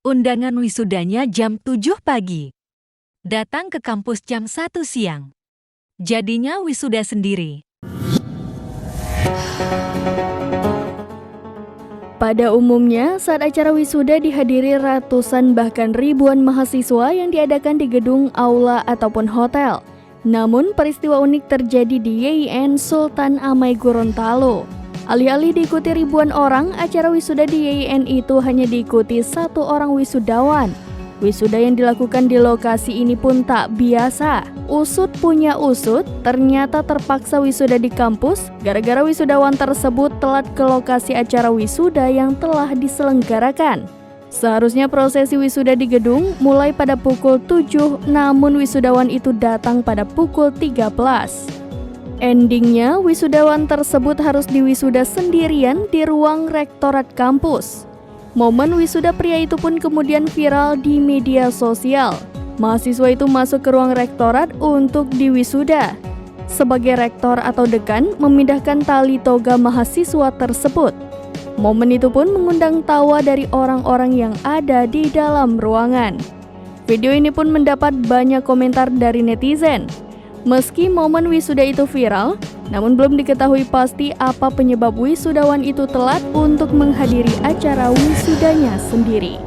Undangan wisudanya jam 7 pagi. Datang ke kampus jam 1 siang. Jadinya wisuda sendiri. Pada umumnya, saat acara wisuda dihadiri ratusan bahkan ribuan mahasiswa yang diadakan di gedung, aula, ataupun hotel. Namun, peristiwa unik terjadi di YIN Sultan Amai Gorontalo. Alih-alih diikuti ribuan orang, acara wisuda di YIN itu hanya diikuti satu orang wisudawan. Wisuda yang dilakukan di lokasi ini pun tak biasa. Usut punya usut, ternyata terpaksa wisuda di kampus gara-gara wisudawan tersebut telat ke lokasi acara wisuda yang telah diselenggarakan. Seharusnya prosesi wisuda di gedung mulai pada pukul 7, namun wisudawan itu datang pada pukul 13. Endingnya, wisudawan tersebut harus diwisuda sendirian di ruang rektorat kampus. Momen wisuda pria itu pun kemudian viral di media sosial. Mahasiswa itu masuk ke ruang rektorat untuk diwisuda. Sebagai rektor atau dekan memindahkan tali toga mahasiswa tersebut. Momen itu pun mengundang tawa dari orang-orang yang ada di dalam ruangan. Video ini pun mendapat banyak komentar dari netizen. Meski momen wisuda itu viral, namun belum diketahui pasti apa penyebab wisudawan itu telat untuk menghadiri acara wisudanya sendiri.